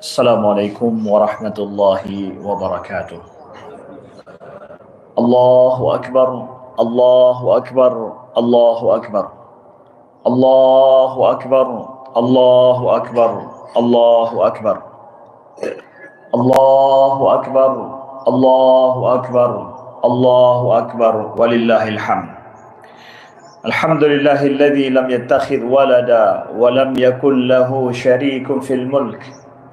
Assalamualaikum warahmatullahi wabarakatuh. Allahu Akbar, Allahu Akbar, Allahu Akbar, Allahu Akbar, Allahu Akbar, Allahu Akbar, Allahu Akbar, Allahu Akbar, Allahu Akbar, walillahil hamd. Alhamdulillahilladzi lam yattakhidh walada wa lam yakul lahu syarikun fil mulk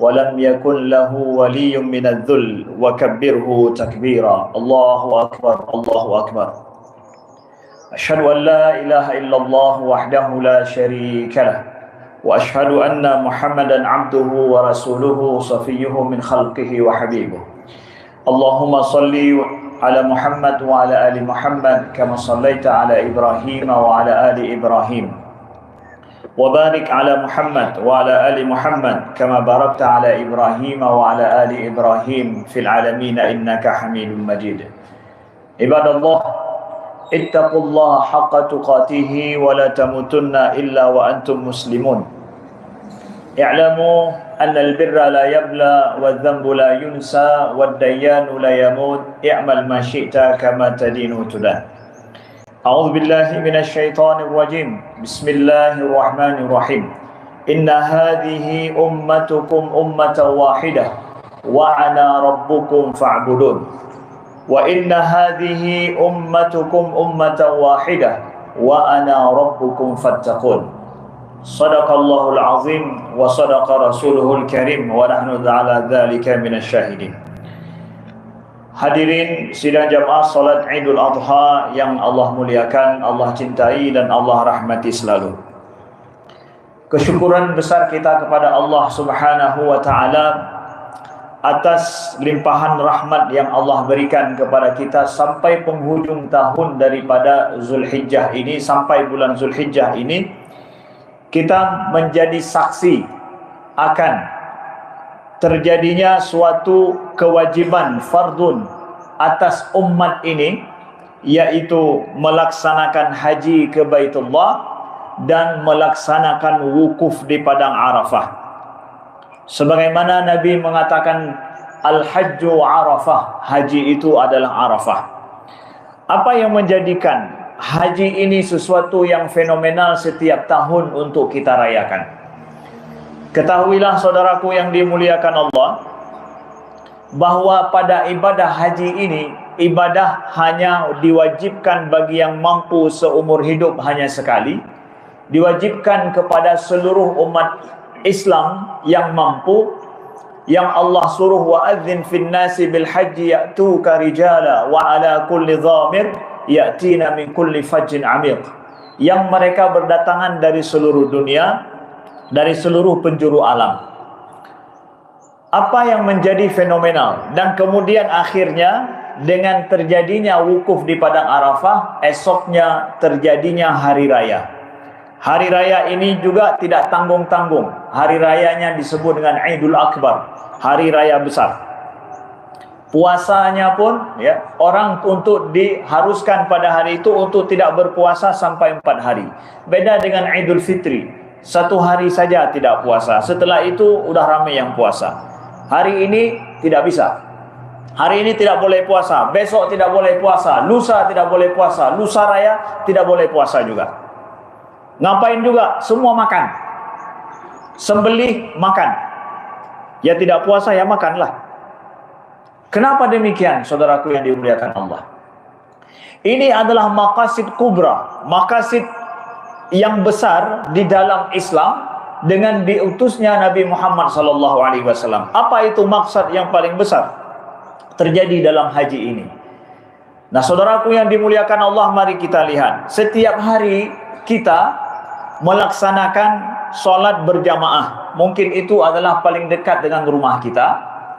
ولم يكن له ولي من الذل وكبره تكبيرا الله أكبر الله أكبر أشهد أن لا إله إلا الله وحده لا شريك له وأشهد أن محمدا عبده ورسوله صفيه من خلقه وحبيبه اللهم صل على محمد وعلى آل محمد كما صليت على إبراهيم وعلى آل إبراهيم وبارك على محمد وعلى آل محمد كما باركت على إبراهيم وعلى آل إبراهيم في العالمين إنك حميد مجيد عباد الله اتقوا الله حق تقاته ولا تموتن إلا وأنتم مسلمون اعلموا أن البر لا يبلى والذنب لا ينسى والديان لا يموت اعمل ما شئت كما تدين تدان أعوذ بالله من الشيطان الرجيم بسم الله الرحمن الرحيم إن هذه أمتكم أمة واحدة وأنا ربكم فاعبدون وإن هذه أمتكم أمة واحدة وأنا ربكم فاتقون صدق الله العظيم وصدق رسوله الكريم ونحن على ذلك من الشاهدين. Hadirin sidang jamaah salat Idul Adha yang Allah muliakan, Allah cintai dan Allah rahmati selalu. Kesyukuran besar kita kepada Allah Subhanahu wa taala atas limpahan rahmat yang Allah berikan kepada kita sampai penghujung tahun daripada Zulhijjah ini, sampai bulan Zulhijjah ini kita menjadi saksi akan terjadinya suatu kewajiban fardun atas umat ini, yaitu melaksanakan haji ke Baitullah dan melaksanakan wukuf di padang Arafah. Sebagaimana Nabi mengatakan al-hajju Arafah, haji itu adalah Arafah. Apa yang menjadikan haji ini sesuatu yang fenomenal setiap tahun untuk kita rayakan? Ketahuilah saudaraku yang dimuliakan Allah, bahwa pada ibadah haji ini, ibadah hanya diwajibkan bagi yang mampu seumur hidup hanya sekali, diwajibkan kepada seluruh umat Islam yang mampu, yang Allah suruh wa'adzin fin nasi bil haji ya'tuka rijala wa ala kulli dhamir ya'tina min kulli fajjin amiq, yang mereka berdatangan dari seluruh dunia, dari seluruh penjuru alam. Apa yang menjadi fenomenal dan kemudian akhirnya dengan terjadinya wukuf di padang Arafah, esoknya terjadinya hari raya. Hari raya ini juga tidak tanggung-tanggung. Hari rayanya disebut dengan Idul Akbar, hari raya besar. Puasanya pun ya, orang untuk diharuskan pada hari itu untuk tidak berpuasa sampai 4 hari. Beda dengan Idul Fitri, 1 hari saja tidak puasa, setelah itu udah ramai yang puasa. Hari ini tidak bisa. Hari ini tidak boleh puasa, besok tidak boleh puasa, lusa tidak boleh puasa, lusa raya tidak boleh puasa juga. Ngapain juga? Semua makan. Sembelih makan. Ya tidak puasa ya makanlah. Kenapa demikian, saudaraku yang dimuliakan Allah? Ini adalah maqasid kubra, maqasid yang besar di dalam Islam dengan diutusnya Nabi Muhammad SAW. Apa itu maksud yang paling besar terjadi dalam haji ini? Nah, saudaraku yang dimuliakan Allah, mari kita lihat. Setiap hari kita melaksanakan sholat berjamaah. Mungkin itu adalah paling dekat dengan rumah kita,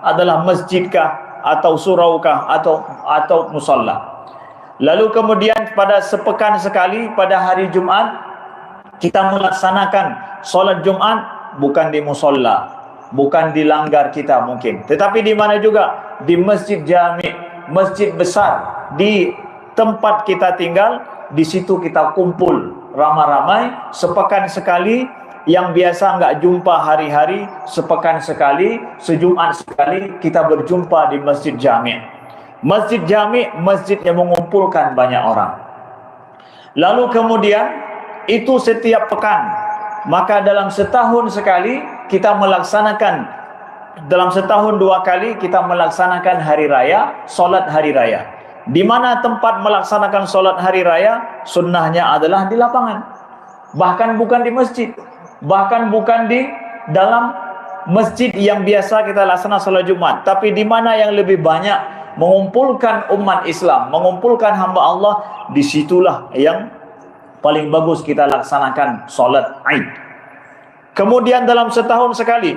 adalah masjidkah atau suraukah atau musalla. Lalu kemudian pada sepekan sekali pada hari Jumat kita melaksanakan sholat Jumat, bukan di musalla, bukan di langgar kita mungkin, tetapi di mana juga? Di masjid jami', masjid besar di tempat kita tinggal. Di situ kita kumpul ramai-ramai sepekan sekali yang biasa nggak jumpa hari-hari, sepekan sekali, sejumat sekali kita berjumpa di Masjid Jami'. Masjid Jami', masjid yang mengumpulkan banyak orang. Lalu kemudian itu setiap pekan. Maka dalam setahun sekali kita melaksanakan, dalam setahun 2 kali kita melaksanakan hari raya, solat hari raya. Di mana tempat melaksanakan solat hari raya? Sunnahnya adalah di lapangan. Bahkan bukan di masjid, bahkan bukan di dalam masjid yang biasa kita laksana solat Jumat, tapi di mana yang lebih banyak mengumpulkan umat Islam, mengumpulkan hamba Allah, disitulah yang paling bagus kita laksanakan solat Aid. Kemudian dalam setahun sekali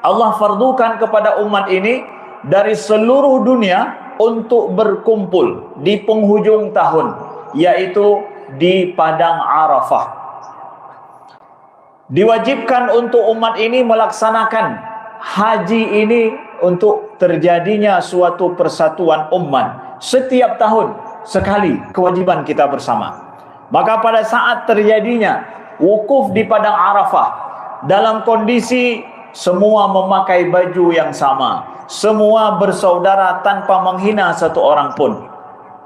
Allah fardukan kepada umat ini dari seluruh dunia untuk berkumpul di penghujung tahun, yaitu di Padang Arafah. Diwajibkan untuk umat ini melaksanakan haji ini untuk terjadinya suatu persatuan umat. Setiap tahun sekali kewajiban kita bersama. Maka pada saat terjadinya wukuf di Padang Arafah, dalam kondisi semua memakai baju yang sama, semua bersaudara tanpa menghina satu orang pun,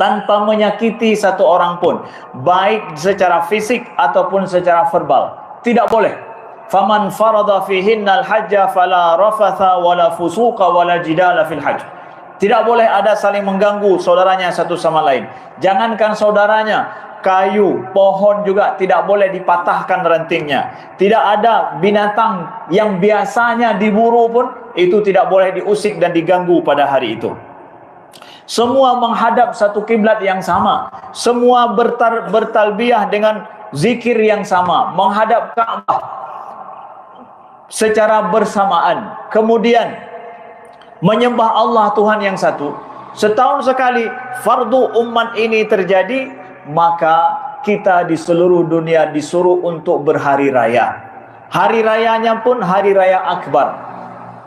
tanpa menyakiti satu orang pun, baik secara fisik ataupun secara verbal. Tidak boleh. Faman farada fihinnal hajja fala rafatha wala fusuqa wala jidala fil hajj. Tidak boleh ada saling mengganggu saudaranya satu sama lain. Jangankan saudaranya, kayu, pohon juga tidak boleh dipatahkan rantingnya. Tidak ada binatang yang biasanya diburu pun itu tidak boleh diusik dan diganggu pada hari itu. Semua menghadap satu kiblat yang sama. Semua bertalbiyah dengan zikir yang sama, menghadap Ka'bah secara bersamaan. Kemudian menyembah Allah Tuhan yang satu. Setahun sekali fardu umat ini terjadi, maka kita di seluruh dunia disuruh untuk berhari raya. Hari rayanya pun hari raya akbar.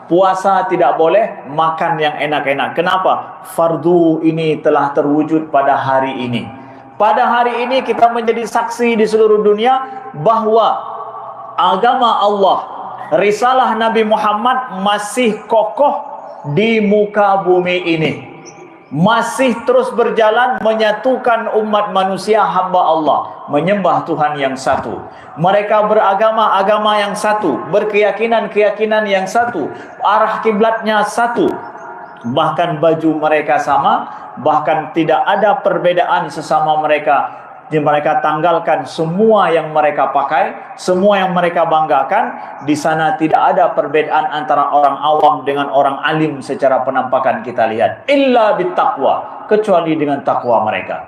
Puasa tidak boleh, makan yang enak-enak. Kenapa? Fardu ini telah terwujud pada hari ini. Pada hari ini kita menjadi saksi di seluruh dunia bahwa agama Allah, risalah Nabi Muhammad masih kokoh di muka bumi ini. Masih terus berjalan menyatukan umat manusia hamba Allah, menyembah Tuhan yang satu. Mereka beragama-agama yang satu, berkeyakinan-keyakinan yang satu, arah kiblatnya satu. Bahkan baju mereka sama, bahkan tidak ada perbedaan sesama mereka. Mereka tanggalkan semua yang mereka pakai, semua yang mereka banggakan. Di sana tidak ada perbedaan antara orang awam dengan orang alim secara penampakan kita lihat. Illa bittaqwa, kecuali dengan takwa mereka.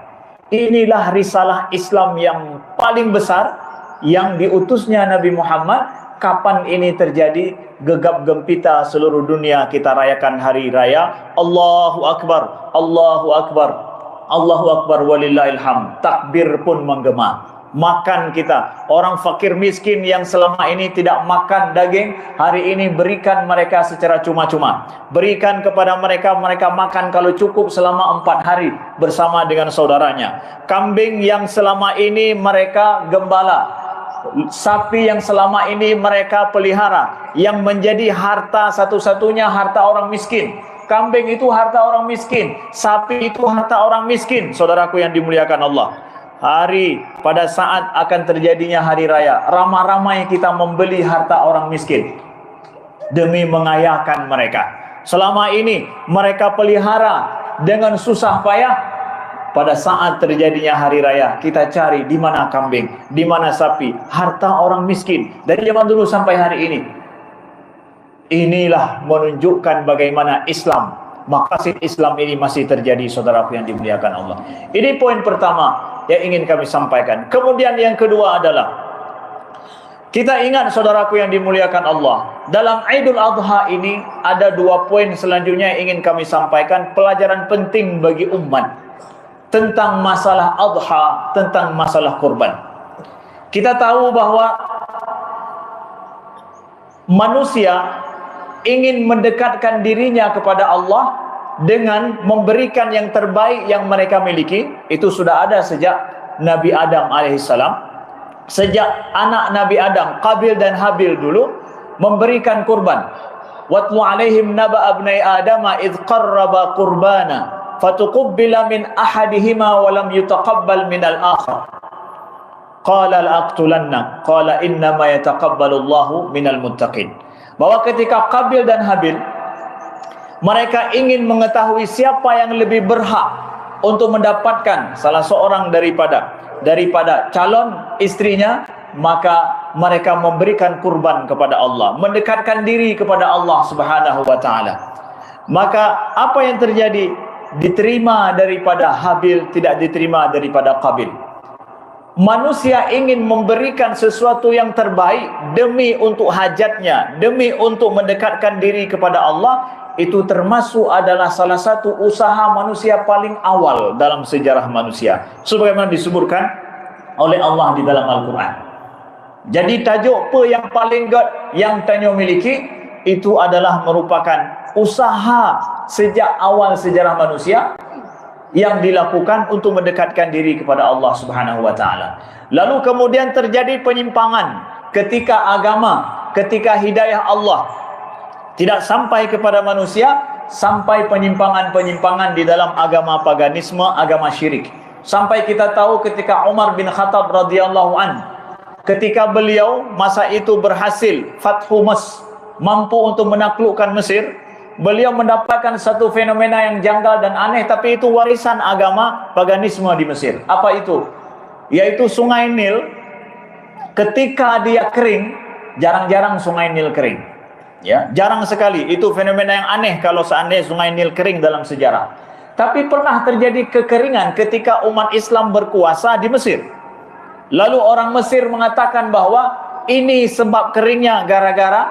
Inilah risalah Islam yang paling besar yang diutusnya Nabi Muhammad. Kapan ini terjadi? Gegap gempita seluruh dunia kita rayakan hari raya. Allahu Akbar, Allahu Akbar, Allahu Akbar walillahil hamd. Takbir pun menggema. Makan kita. Orang fakir miskin yang selama ini tidak makan daging, hari ini berikan mereka secara cuma-cuma. Berikan kepada mereka, mereka makan kalau cukup selama 4 hari bersama dengan saudaranya. Kambing yang selama ini mereka gembala, sapi yang selama ini mereka pelihara, yang menjadi harta satu-satunya harta orang miskin. Kambing itu harta orang miskin, sapi itu harta orang miskin. Saudaraku yang dimuliakan Allah, pada saat akan terjadinya hari raya, ramai-ramai kita membeli harta orang miskin demi mengayakan mereka. Selama ini mereka pelihara dengan susah payah. Pada saat terjadinya hari raya, kita cari di mana kambing, di mana sapi, harta orang miskin dari zaman dulu sampai hari ini. Inilah menunjukkan bagaimana Islam, maqasid Islam ini masih terjadi, saudaraku yang dimuliakan Allah. Ini poin pertama yang ingin kami sampaikan. Kemudian yang kedua adalah, kita ingat saudaraku yang dimuliakan Allah, dalam Idul Adha ini ada 2 poin selanjutnya yang ingin kami sampaikan, pelajaran penting bagi umat tentang masalah adha, tentang masalah kurban. Kita tahu bahwa manusia ingin mendekatkan dirinya kepada Allah dengan memberikan yang terbaik yang mereka miliki. Itu sudah ada sejak Nabi Adam alaihissalam. sejak anak Nabi Adam, Qabil dan Habil dulu memberikan kurban. Watlu alaihim naba abnai adama idh qarraba qurbana fatuqubbila min ahadihima wa lam yutaqabbal min al-akhar. Qala la'aqtulanna qala innama yataqabbalullahu minal muttaqin. Bahwa ketika Qabil dan Habil mereka ingin mengetahui siapa yang lebih berhak untuk mendapatkan salah seorang daripada calon istrinya, maka mereka memberikan kurban kepada Allah, mendekatkan diri kepada Allah Subhanahu wa taala. Maka apa yang terjadi? Diterima daripada Habil, tidak diterima daripada Qabil. Manusia ingin memberikan sesuatu yang terbaik demi untuk hajatnya, demi untuk mendekatkan diri kepada Allah. Itu termasuk adalah salah satu usaha manusia paling awal dalam sejarah manusia, sebagaimana disebutkan oleh Allah di dalam Al-Quran. Jadi tajuk apa yang paling god yang Tanyo miliki itu adalah merupakan usaha sejak awal sejarah manusia yang dilakukan untuk mendekatkan diri kepada Allah Subhanahu wa taala. Lalu kemudian terjadi penyimpangan ketika agama, ketika hidayah Allah tidak sampai kepada manusia, sampai penyimpangan-penyimpangan di dalam agama paganisme, agama syirik. Sampai kita tahu ketika Umar bin Khattab radhiyallahu an, ketika beliau masa itu berhasil Fathu Mes, mampu untuk menaklukkan Mesir, beliau mendapatkan satu fenomena yang janggal dan aneh, tapi itu warisan agama paganisme di Mesir. Apa itu? Yaitu Sungai Nil ketika dia kering, jarang-jarang Sungai Nil kering. Ya, jarang sekali. Itu fenomena yang aneh kalau seandainya Sungai Nil kering dalam sejarah. Tapi pernah terjadi kekeringan ketika umat Islam berkuasa di Mesir. Lalu orang Mesir mengatakan bahwa ini sebab keringnya gara-gara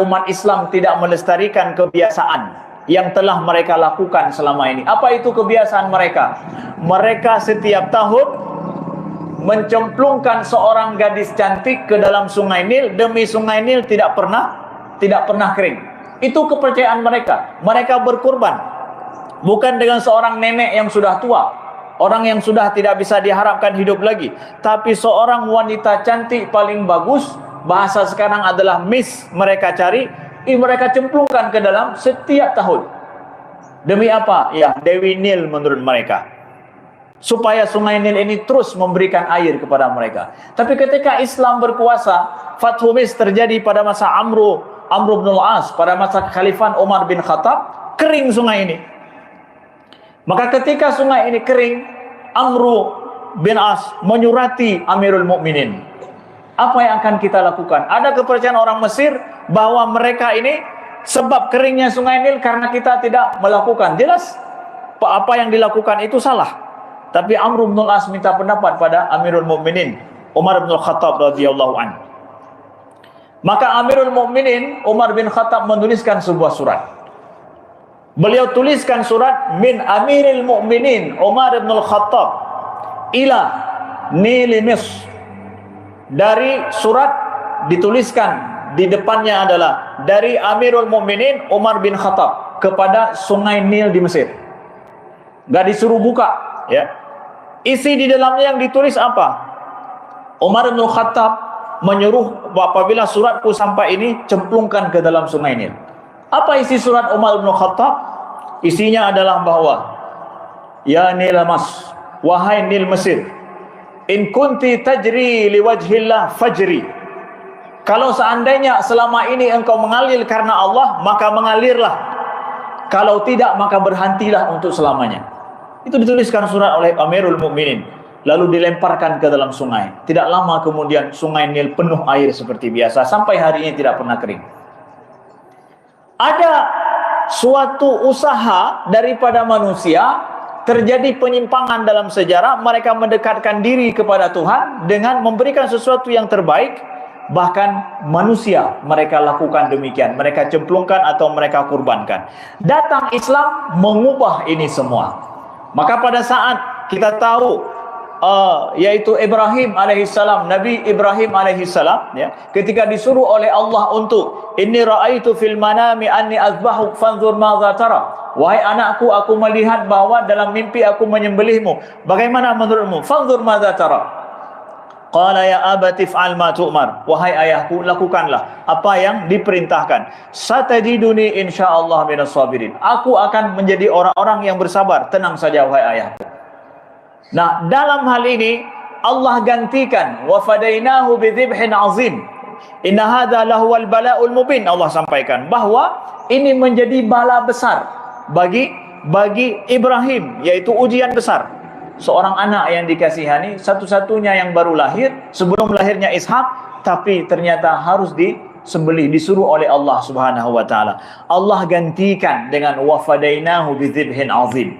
umat Islam tidak melestarikan kebiasaan yang telah mereka lakukan selama ini. Apa itu kebiasaan mereka? Mereka setiap tahun mencemplungkan seorang gadis cantik ke dalam Sungai Nil, demi Sungai Nil tidak pernah kering. Itu kepercayaan mereka. Mereka berkurban bukan dengan seorang nenek yang sudah tua, orang yang sudah tidak bisa diharapkan hidup lagi, tapi seorang wanita cantik paling bagus, bahasa sekarang adalah Miss, mereka cari, mereka cemplungkan ke dalam setiap tahun. Demi apa? Ya, Dewi Nil menurut mereka, supaya Sungai Nil ini terus memberikan air kepada mereka. Tapi ketika Islam berkuasa, Fathu Mis terjadi pada masa Amr bin al-As, pada masa Khalifah Umar bin Khattab, kering sungai ini. Maka ketika sungai ini kering, Amr bin As menyurati Amirul Mukminin. Apa yang akan kita lakukan? Ada kepercayaan orang Mesir bahwa mereka ini sebab keringnya Sungai Nil karena kita tidak melakukan. Jelas apa yang dilakukan itu salah. Tapi Amr bin al-As minta pendapat pada Amirul Mukminin Umar bin Khattab radhiyallahu an. Maka Amirul Mukminin Umar bin Khattab menuliskan sebuah surat. Beliau tuliskan surat min Amirul Mukminin Umar bin Khattab ila Nil Misr. Dari surat dituliskan di depannya adalah dari Amirul Mukminin Umar bin Khattab kepada Sungai Nil di Mesir. Gak disuruh buka, ya. Isi di dalamnya yang ditulis apa? Umar bin Khattab menyuruh apabila suratku sampai ini, cemplungkan ke dalam Sungai Nil. Apa isi surat Umar bin Khattab? Isinya adalah bahwa ya Nil Mas, wahai Nil Mesir, in kunti tajri liwajhillah fajri. Kalau seandainya selama ini engkau mengalir karena Allah, maka mengalirlah. Kalau tidak, maka berhentilah untuk selamanya. Itu dituliskan surat oleh Amirul Mukminin, lalu dilemparkan ke dalam sungai. Tidak lama kemudian Sungai Nil penuh air seperti biasa, sampai hari ini tidak pernah kering. Ada suatu usaha daripada manusia, terjadi penyimpangan dalam sejarah, mereka mendekatkan diri kepada Tuhan dengan memberikan sesuatu yang terbaik. Bahkan manusia mereka lakukan demikian, mereka cemplungkan atau mereka kurbankan. Datang Islam mengubah ini semua. Maka pada saat kita tahu yaitu Ibrahim alaihissalam, Nabi Ibrahim alaihissalam, ya, ketika disuruh oleh Allah untuk inni ra'aitu fil manami anni azbahuk fanzur madza tara. Wahai anakku, aku melihat bahwa dalam mimpi aku menyembelihmu. Bagaimana menurutmu? Fanzur madza tara. Qala ya abati fa'al ma tu'mar. Wahai ayahku, lakukanlah apa yang diperintahkan. Satajiduni insyaallah minas sabirin. Aku akan menjadi orang-orang yang bersabar. Tenang saja wahai ayahku. Nah, dalam hal ini Allah gantikan wa fadainahu bidzibhin azim. Inna hadza lahuwal bala'ul mubin. Allah sampaikan bahwa ini menjadi bala besar bagi Ibrahim, yaitu ujian besar. Seorang anak yang dikasihani, satu-satunya yang baru lahir, sebelum lahirnya Ishak, tapi ternyata harus disembelih, disuruh oleh Allah Subhanahu wa taala. Allah gantikan dengan wafadainahu bidzibhin azim.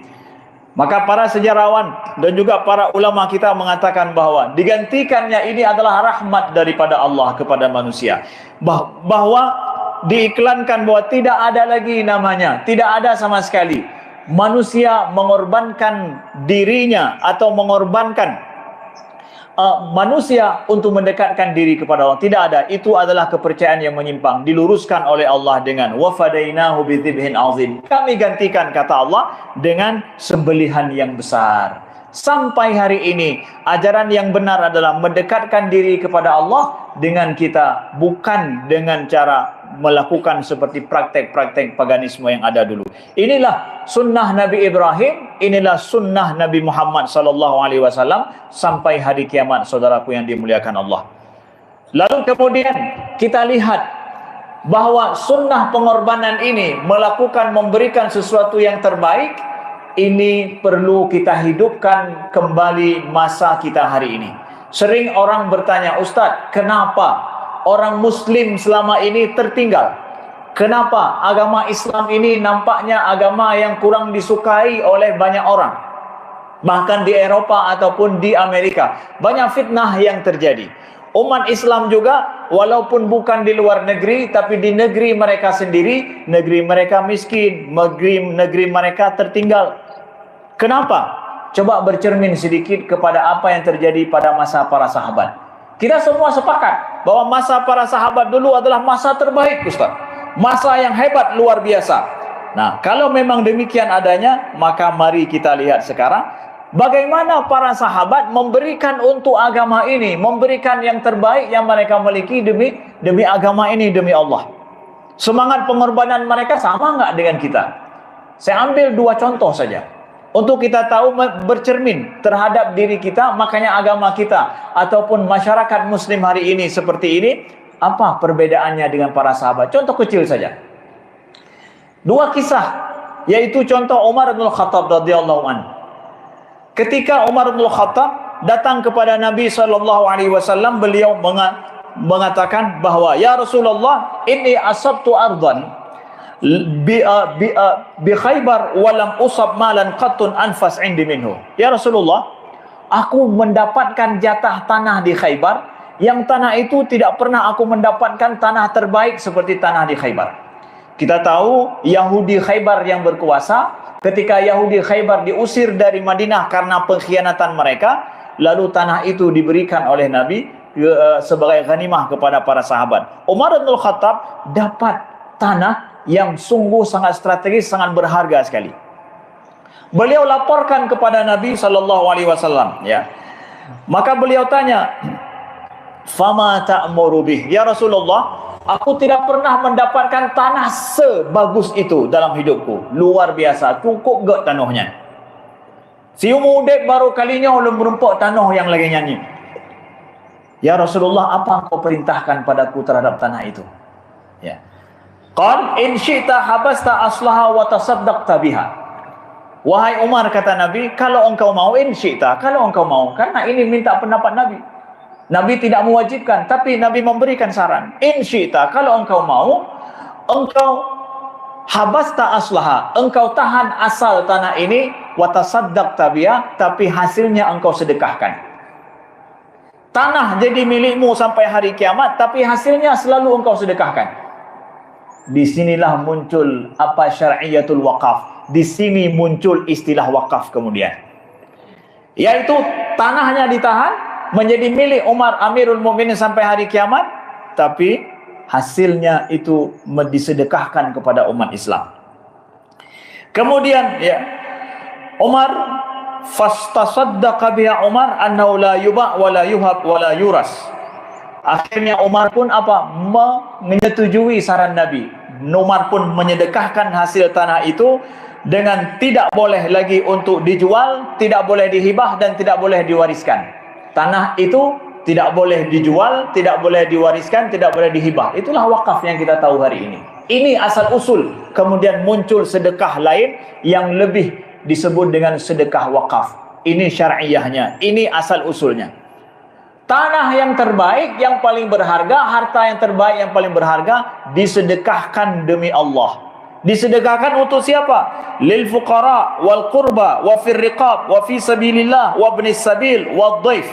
Maka para sejarawan dan juga para ulama kita mengatakan bahwa digantikannya ini adalah rahmat daripada Allah kepada manusia. Bahwa diiklankan bahwa tidak ada lagi namanya, tidak ada sama sekali manusia mengorbankan dirinya atau mengorbankan manusia untuk mendekatkan diri kepada Allah. Tidak ada. Itu adalah kepercayaan yang menyimpang. Diluruskan oleh Allah dengan wafadainahu bidzibhin azim. Kami gantikan, kata Allah, dengan sembelihan yang besar. Sampai hari ini ajaran yang benar adalah mendekatkan diri kepada Allah dengan kita, bukan dengan cara melakukan seperti praktek-praktek paganisme yang ada dulu. Inilah sunnah Nabi Ibrahim, inilah sunnah Nabi Muhammad SAW sampai hari kiamat, saudaraku yang dimuliakan Allah. Lalu kemudian kita lihat bahwa sunnah pengorbanan ini, melakukan, memberikan sesuatu yang terbaik, ini perlu kita hidupkan kembali masa kita hari ini. Sering orang bertanya, Ustadz, kenapa orang Muslim selama ini tertinggal? Kenapa agama Islam ini nampaknya agama yang kurang disukai oleh banyak orang? Bahkan di Eropa ataupun di Amerika, banyak fitnah yang terjadi. Umat Islam juga, walaupun bukan di luar negeri, tapi di negeri mereka sendiri, negeri mereka miskin, negeri mereka tertinggal. Kenapa? Coba bercermin sedikit kepada apa yang terjadi pada masa para sahabat. Kita semua sepakat bahwa masa para sahabat dulu adalah masa terbaik, Ustaz. Masa yang hebat, luar biasa. Nah, kalau memang demikian adanya, maka mari kita lihat sekarang bagaimana para sahabat memberikan untuk agama ini, memberikan yang terbaik yang mereka miliki demi agama ini, demi Allah. Semangat pengorbanan mereka sama nggak dengan kita? Saya ambil 2 contoh saja untuk kita tahu, bercermin terhadap diri kita. Makanya agama kita ataupun masyarakat muslim hari ini seperti ini, apa perbedaannya dengan para sahabat? Contoh kecil saja, 2 kisah, yaitu contoh Umar bin Khattab radhiyallahu anhu. Ketika Umar bin Khattab datang kepada Nabi SAW, beliau mengatakan bahwa, ya Rasulullah, inni asabtu ardan bi Khaybar walam usab malan qattun anfas indi minhu. Ya Rasulullah, aku mendapatkan jatah tanah di Khaybar, yang tanah itu tidak pernah aku mendapatkan tanah terbaik seperti tanah di Khaybar. Kita tahu Yahudi Khaybar yang berkuasa. Ketika Yahudi Khaybar diusir dari Madinah karena pengkhianatan mereka, lalu tanah itu diberikan oleh Nabi sebagai ghanimah kepada para sahabat. Umar bin Khattab dapat tanah yang sungguh sangat strategis, sangat berharga sekali. Beliau laporkan kepada Nabi SAW, ya. Maka beliau tanya, fama ta'muru bih, ya Rasulullah, aku tidak pernah mendapatkan tanah sebagus itu dalam hidupku. Luar biasa, cukup gak tanahnya. Si umudek baru kalinya ulun merumpuk tanah yang lagi nyanyi. Ya Rasulullah, apa engkau perintahkan padaku terhadap tanah itu? Ya. Qal in syi'ta habasta aslaha wa tasaddaqta biha. Wahai Umar, kata Nabi, kalau engkau mau, in syi'ta, kalau engkau mau, karena ini minta pendapat Nabi. Nabi tidak mewajibkan, tapi Nabi memberikan saran. In syi'ta, kalau engkau mau, engkau habasta aslaha, engkau tahan asal tanah ini, wa tasaddaqta biha, tapi hasilnya engkau sedekahkan. Tanah jadi milikmu sampai hari kiamat, tapi hasilnya selalu engkau sedekahkan. Di sinilah muncul apa syar'iyatul waqaf. Di sini muncul istilah wakaf kemudian. Yaitu tanahnya ditahan menjadi milik Umar Amirul Mukminin sampai hari kiamat, tapi hasilnya itu disedekahkan kepada umat Islam. Kemudian ya, Umar fastasaddaqa biha Umar annahu la yuba' wa la yuhab wa la yuras. Akhirnya Umar pun menyetujui saran Nabi. Umar pun menyedekahkan hasil tanah itu dengan tidak boleh lagi untuk dijual, tidak boleh dihibah dan tidak boleh diwariskan. Tanah itu tidak boleh dijual, tidak boleh diwariskan, tidak boleh dihibah. Itulah wakaf yang kita tahu hari ini. Ini asal usul. Kemudian muncul sedekah lain yang lebih disebut dengan sedekah wakaf. Ini syar'iyahnya, ini asal usulnya. Tanah yang terbaik, yang paling berharga, harta yang terbaik, yang paling berharga, disedekahkan demi Allah. Disedekahkan untuk siapa? Lil fuqara wal qurba wa fir riqab wa fi sabilillah wa ibnis sabil wa dhaif.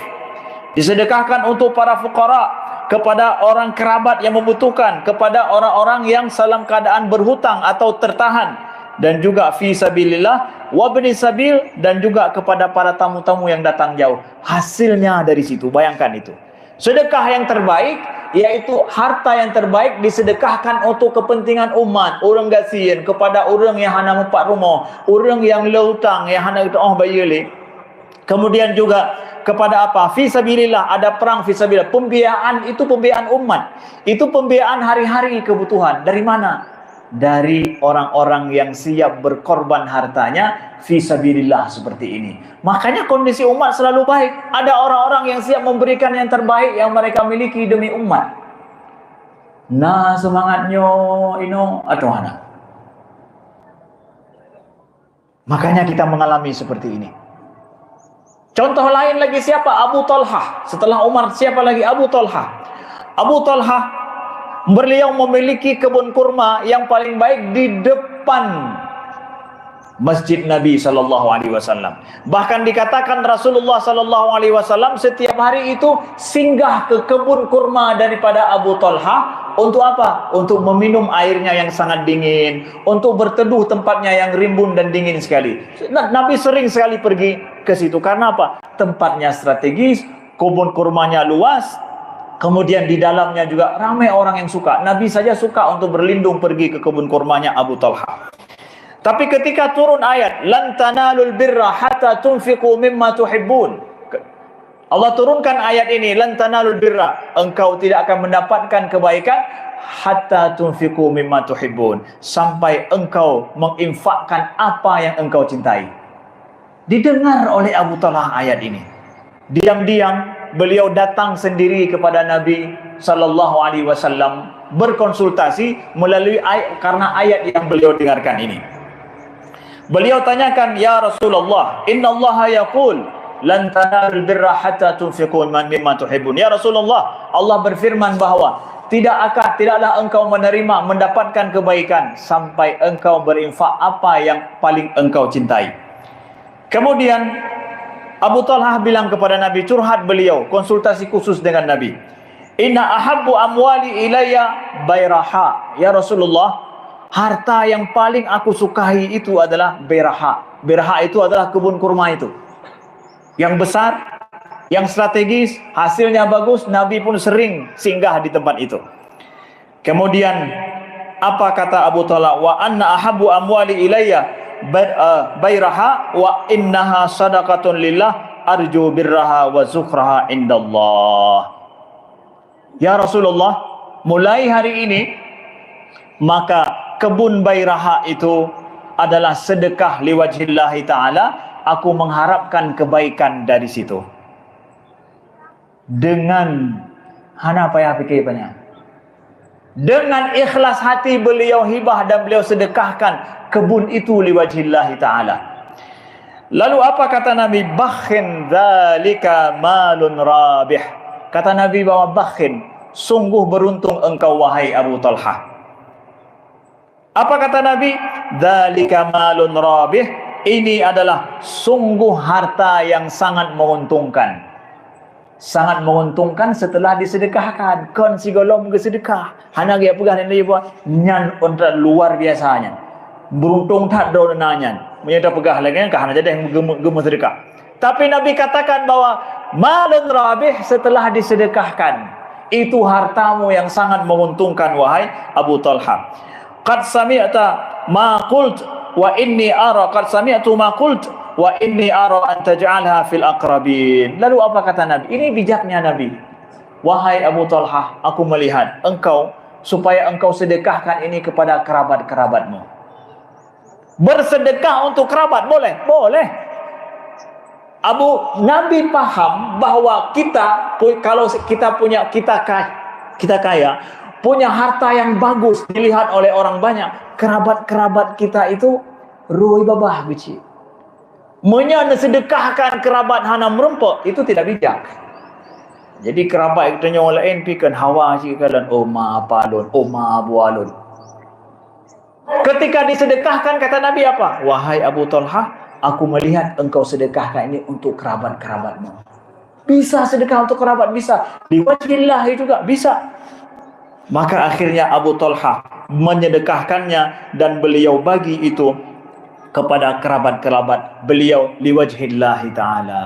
Disedekahkan untuk para fuqara, kepada orang kerabat yang membutuhkan, kepada orang-orang yang dalam keadaan berhutang atau tertahan, dan juga fi sabilillah wa ibnis sabil, dan juga kepada para tamu-tamu yang datang jauh. Hasilnya dari situ, bayangkan itu. Sedekah yang terbaik, yaitu harta yang terbaik disedekahkan untuk kepentingan umat. Orang gasian kepada orang yang hana mempak rumah, orang yang leutang, yang hana itu bayar. Kemudian juga kepada apa? Fi sabilillah, ada perang fi sabilillah. Pembiayaan itu pembiayaan umat. Itu pembiayaan hari-hari kebutuhan. Dari mana? Dari orang-orang yang siap berkorban hartanya fi sabilillah seperti ini. Makanya kondisi umat selalu baik. Ada orang-orang yang siap memberikan yang terbaik yang mereka miliki demi umat. Nah, semangatnya ino atau mana? Makanya kita mengalami seperti ini. Contoh lain lagi siapa? Abu Talhah. Setelah Umar, siapa lagi? Abu Talhah. Abu Talhah, beliau memiliki kebun kurma yang paling baik di depan Masjid Nabi SAW. Bahkan dikatakan Rasulullah SAW setiap hari itu singgah ke kebun kurma daripada Abu Talhah. Untuk apa? Untuk meminum airnya yang sangat dingin, untuk berteduh tempatnya yang rimbun dan dingin sekali. Nabi sering sekali pergi ke situ. Karena apa? Tempatnya strategis, kebun kurmanya luas, kemudian di dalamnya juga ramai orang yang suka. Nabi saja suka untuk berlindung pergi ke kebun kurmanya Abu Talhah. Tapi ketika turun ayat lan tanalul birra hatta tunfiqu mimma tuhibbun, Allah turunkan ayat ini, lan tanalul birra, engkau tidak akan mendapatkan kebaikan hatta tunfiqu mimma tuhibbun, sampai engkau menginfakkan apa yang engkau cintai. Didengar oleh Abu Talhah ayat ini. Diam-diam beliau datang sendiri kepada Nabi SAW berkonsultasi melalui ayat, karena ayat yang beliau dengarkan ini. Beliau tanyakan, ya Rasulullah, inna Allah yaqul lan tanalul birra hatta tunfiqu mimma tuhibbun. Ya Rasulullah, Allah berfirman bahwa tidaklah engkau mendapatkan kebaikan sampai engkau berinfak apa yang paling engkau cintai. Kemudian Abu Talhah bilang kepada Nabi, curhat beliau, konsultasi khusus dengan Nabi. Inna ahabbu amwali ilayya bayraha. Ya Rasulullah, harta yang paling aku sukai itu adalah bayraha. Bayraha itu adalah kebun kurma itu. Yang besar, yang strategis, hasilnya bagus. Nabi pun sering singgah di tempat itu. Kemudian apa kata Abu Talhah? Wa anna ahabbu amwali ilayya bayraha wa innaha sadaqatun lillah arju birraha wa zukhraha indallah. Ya Rasulullah, mulai hari ini maka kebun bayraha itu adalah sedekah liwajhillahi ta'ala. Aku mengharapkan kebaikan dari situ. Dengan hana payah fikir banyak, dengan ikhlas hati beliau hibah dan beliau sedekahkan kebun itu liwajhillahi ta'ala. Lalu apa kata Nabi? Bakhin dzalika malun rabih. Kata Nabi bahwa bakhin, sungguh beruntung engkau wahai Abu Talhah. Apa kata Nabi? Dzalika malun rabih. Ini adalah sungguh harta yang sangat menguntungkan. Sangat menguntungkan setelah disedekahkan. Kon si golong ke sedekah. Hana dia pegang ini buat nyan untuk luar biasanya. Beruntung tak do nanyan. Menyata pegah lagi kan hana jadi yang gemus sedekah. Tapi Nabi katakan bahwa malun rabih setelah disedekahkan. Itu hartamu yang sangat menguntungkan wahai Abu Talhah. Qad sami'ta ma qult wa inni ara qad sami'tu ma qult wa inni ara an taj'alha fil aqrabin. Lalu apa kata Nabi? Ini bijaknya Nabi. Wahai Abu Talhah, aku melihat engkau supaya engkau sedekahkan ini kepada kerabat-kerabatmu. Bersedekah untuk kerabat boleh? Boleh. Nabi paham bahwa kita kalau kita kaya, punya harta yang bagus dilihat oleh orang banyak, kerabat-kerabat kita itu ruih babah bici. Sedekahkan kerabat hana merempek itu tidak bijak. Jadi kerabat kita nyawa lain pikan hawa cikalan oma palun, oma bualun. Ketika disedekahkan kata Nabi apa? Wahai Abu Talhah, aku melihat engkau sedekahkan ini untuk kerabat-kerabatmu. Bisa sedekah untuk kerabat, bisa. Liwajhillah juga bisa. Maka akhirnya Abu Talhah menyedekahkannya dan beliau bagi itu kepada kerabat-kerabat beliau liwajhillah ta'ala.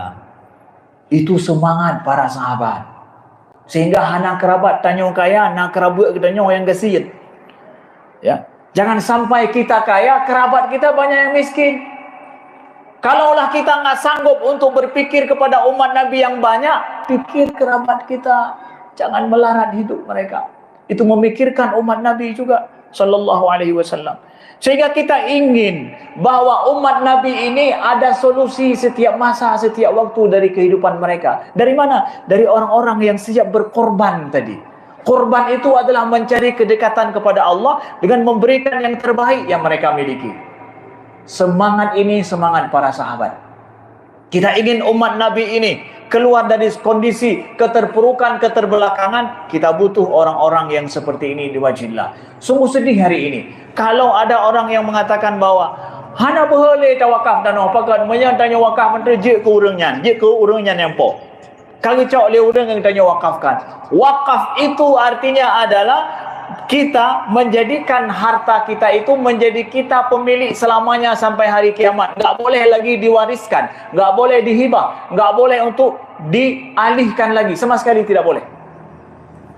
Itu semangat para sahabat. Sehingga anak kerabat tanya kaya, anak kerabat kita tanya yang gesit. Ya. Jangan sampai kita kaya, kerabat kita banyak yang miskin. Kalaulah kita nggak sanggup untuk berpikir kepada umat Nabi yang banyak, pikir kerabat kita. Jangan melarat hidup mereka. Itu memikirkan umat Nabi juga sallallahu alaihi wasallam. Sehingga kita ingin bahwa umat Nabi ini ada solusi setiap masa, setiap waktu dari kehidupan mereka. Dari mana? Dari orang-orang yang siap berkorban tadi. Korban itu adalah mencari kedekatan kepada Allah dengan memberikan yang terbaik yang mereka miliki. Semangat ini semangat para sahabat. Kita ingin umat Nabi ini keluar dari kondisi keterpurukan, keterbelakangan. Kita butuh orang-orang yang seperti ini di wajhillah. Sungguh sedih hari ini kalau ada orang yang mengatakan bahwa hana boleh tawakaf dan apakah menyantanya wakaf menteri je ke urangnya nempo. Kalau cak le urang yang tanya wakafkan. Wakaf itu artinya adalah kita menjadikan harta kita itu menjadi kita pemilik selamanya sampai hari kiamat. Enggak boleh lagi diwariskan, enggak boleh dihibah, enggak boleh untuk dialihkan lagi, sama sekali tidak boleh.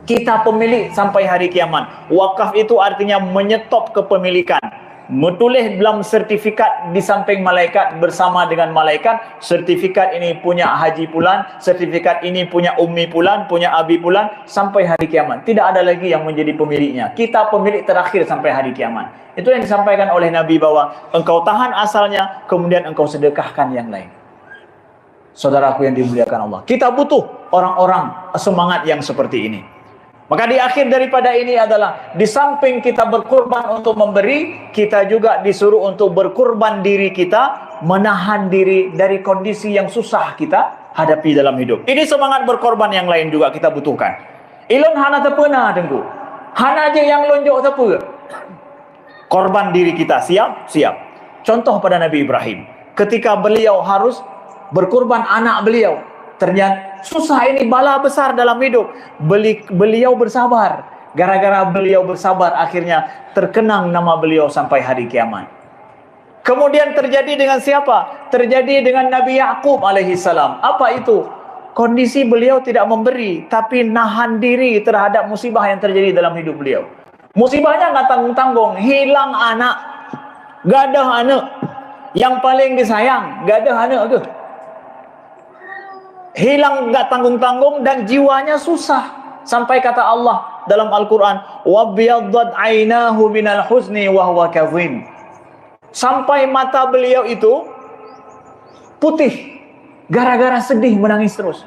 Kita pemilik sampai hari kiamat. Wakaf itu artinya menyetop kepemilikan. Menulis dalam sertifikat di samping malaikat bersama dengan malaikat, sertifikat ini punya haji pulan, sertifikat ini punya ummi pulan, punya abi pulan sampai hari kiamat. Tidak ada lagi yang menjadi pemiliknya. Kita pemilik terakhir sampai hari kiamat. Itu yang disampaikan oleh Nabi bahwa engkau tahan asalnya, kemudian engkau sedekahkan yang lain. Saudaraku yang dimuliakan Allah, kita butuh orang-orang semangat yang seperti ini. Maka di akhir daripada ini adalah di samping kita berkorban untuk memberi, kita juga disuruh untuk berkorban diri kita, menahan diri dari kondisi yang susah kita hadapi dalam hidup. Ini semangat berkorban yang lain juga kita butuhkan. Ilon hana terpena tengku. Hana aja yang lonjok tepu. Korban diri kita siap? Siap. Contoh pada Nabi Ibrahim. Ketika beliau harus berkorban anak beliau. Ternyata susah ini, bala besar dalam hidup. Beliau bersabar. Gara-gara beliau bersabar, akhirnya terkenang nama beliau sampai hari kiamat. Kemudian terjadi dengan siapa? Terjadi dengan Nabi Yakub alaihissalam. Apa itu? Kondisi beliau tidak memberi, tapi nahan diri terhadap musibah yang terjadi dalam hidup beliau. Musibahnya nggak tanggung-tanggung. Hilang anak. Gak ada anak. Yang paling disayang, gak ada anak ke? Hilang gak tanggung-tanggung dan jiwanya susah. Sampai kata Allah dalam Al-Quran, وَبْيَضَّتْ عَيْنَاهُ مِنَ الْحُزْنِ وَهُوَ كَظِيمٌ. Sampai mata beliau itu putih gara-gara sedih, menangis terus.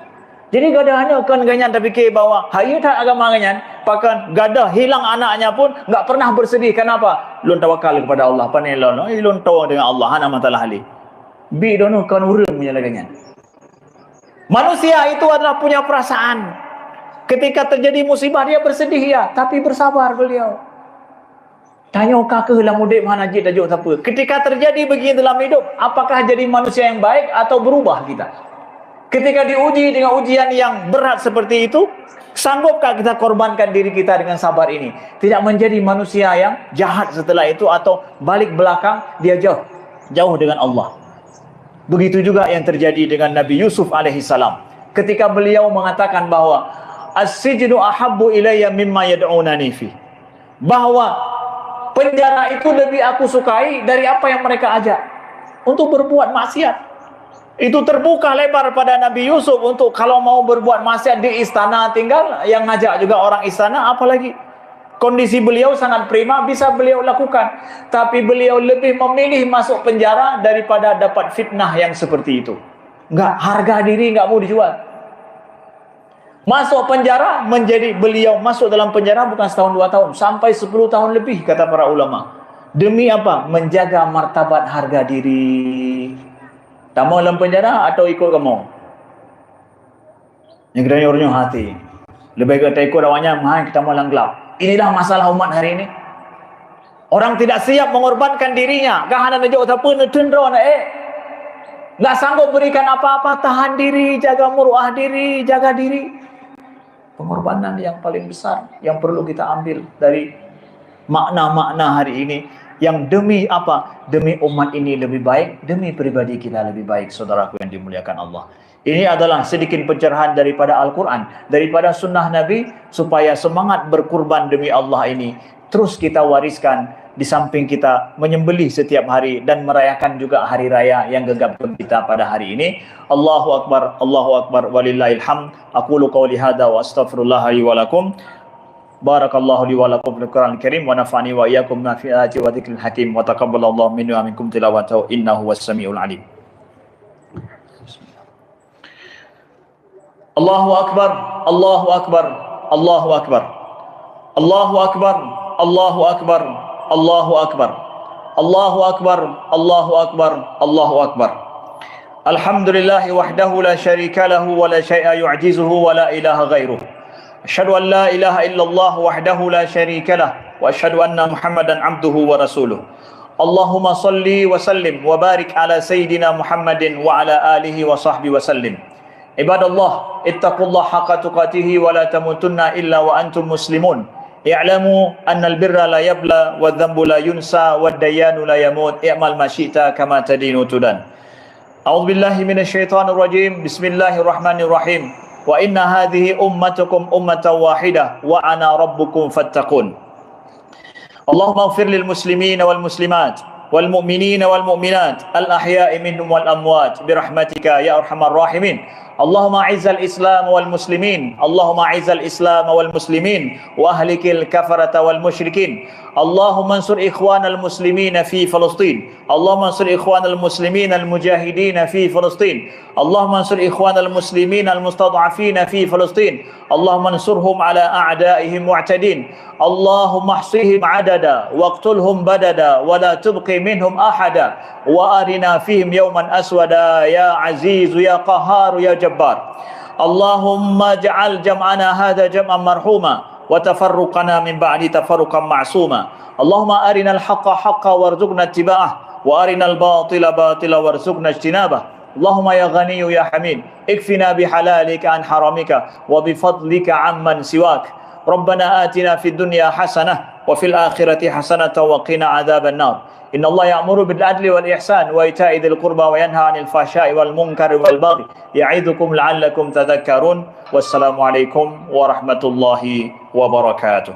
Jadi gak ada anak kan ganyan terfikir bahwa hayu tak agama ganyan, bahkan gak ada hilang anaknya pun gak pernah bersedih. Kenapa? Lun tawakal kepada Allah. Panelon, lun tawa dengan Allah. Hana matalah hali. Bi dono kan urang punya ganyan. Manusia itu adalah punya perasaan. Ketika terjadi musibah dia bersedih ya, tapi bersabar beliau. Tanya kakak lah mudek mana jid tajuk apa. Ketika terjadi begini dalam hidup, apakah jadi manusia yang baik atau berubah kita? Ketika diuji dengan ujian yang berat seperti itu, sanggupkah kita korbankan diri kita dengan sabar ini? Tidak menjadi manusia yang jahat setelah itu atau balik belakang dia jauh dengan Allah. Begitu juga yang terjadi dengan Nabi Yusuf alaihissalam. Ketika beliau mengatakan bahwa as-sijnu ahabbu ilayya mimma yad'unani fi. Bahwa penjara itu lebih aku sukai dari apa yang mereka ajak untuk berbuat maksiat. Itu terbuka lebar pada Nabi Yusuf untuk kalau mau berbuat maksiat di istana tinggal, yang ngajak juga orang istana, apalagi kondisi beliau sangat prima, bisa beliau lakukan. Tapi beliau lebih memilih masuk penjara daripada dapat fitnah yang seperti itu. Enggak, harga diri enggak mau dijual. Masuk penjara, menjadi beliau masuk dalam penjara bukan setahun 2 tahun, sampai 10 tahun lebih, kata para ulama. Demi apa? Menjaga martabat harga diri. Tak mau dalam penjara atau ikut kamu? Yang kena nyuruh hati. Lebih baik kita ikut awaknya, kita mau gelap. Inilah masalah umat hari ini. Orang tidak siap mengorbankan dirinya. Kahana najak apa netendro nak enggak sanggup berikan apa-apa, tahan diri, jaga muruah diri, jaga diri. Pengorbanan yang paling besar yang perlu kita ambil dari makna-makna hari ini, yang demi apa? Demi umat ini lebih baik, demi pribadi kita lebih baik, saudaraku yang dimuliakan Allah. Ini adalah sedikit pencerahan daripada Al-Quran, daripada sunnah Nabi, supaya semangat berkurban demi Allah ini terus kita wariskan di samping kita menyembelih setiap hari dan merayakan juga hari raya yang gegap kita pada hari ini. Allahu Akbar, walillahil hamd. Aqulu qawli hadza wa astaghfirullah li wa lakum. Barakallahu li wa lakum fil Qur'anil Karim wa nafa'ani wa iyyakum ma fi ayati wa dzikril hakim wa taqabbalallahu minni wa minkum tilawatahu innahu was-sami'ul 'alim. Allahu Akbar, Allahu Akbar, Allahu Akbar. Allahu Akbar, Allahu Akbar, Allahu Akbar. Allahu Akbar, Allahu Akbar, Allahu Akbar. Alhamdulillah wahdahu la syarika lahu wa la syai'a yu'jizuhu wa la ilaha ghairuh. Asyhadu an la ilaha illallah wahdahu la syarika lah wa asyhadu anna Muhammadan abduhu wa rasuluh. Allahumma salli wa sallim wa barik ala sayyidina Muhammadin wa ala alihi wa sahbihi wa sallim. Ibadallah, ittaqullah haqqa tuqatih wa la tamutunna illa wa antum muslimun. I'lamu anna al-birra la yabla wa dhanbu la yunsa wa ad-dayanu la yamut. I'mal ma syi'ta kama tadinu tudan. A'udzu billahi minasy syaithanir rajim. Bismillahirrahmanirrahim. Wa inna hadhihi ummatukum ummatan wahidah wa ana rabbukum fattaqun. Allahumma ighfir lil muslimina wal muslimat wal mu'minina wal mu'minat al ahya'i minhum wal amwat bi rahmatika ya arhamar rahimin. Allahumma izzal Islam wal muslimin, Allahumma izzal Islam wal muslimin wa ahlikil kafarata wal musyrikin. Allahumma ansur ikhwanal muslimin fi Palestin. Allahumma ansur ikhwanal muslimin al mujahidin fi Palestin. Allahumma ansur ikhwanal muslimin al mustad'afin fi Palestin. Allahumma ansurhum ala a'daihim mu'tadin. Allahumma ahsihim adada waqtulhum badada wa la tubqi minhum ahada wa arina fihim yawman aswada ya aziz ya qahhar ya jabbar. Allahumma ja'al jam'ana hadha jam'an marhuma wa tafarruqana min ba'di tafarruqan ma'suma. Allahumma arinal haqqa haqqa warzuqna ittiba'ah wa arinal batila batila warzuqna ijtinabah. Allahumma ya ghaniyyu ya hamid ikfina bihalalika an haramika wa bifadlika amman siwak. Rabbana atina fid dunya hasanah wa fil akhirati hasanah wa qina adzaban nar. Inna Allah ya'muru bil adli wal ihsan wa ita'i dzil qurba wa yanha 'anil fahsya'i wal munkari wal baghi ya'idzukum la'allakum tadhakkarun. Wassalamu alaikum warahmatullahi wabarakatuh.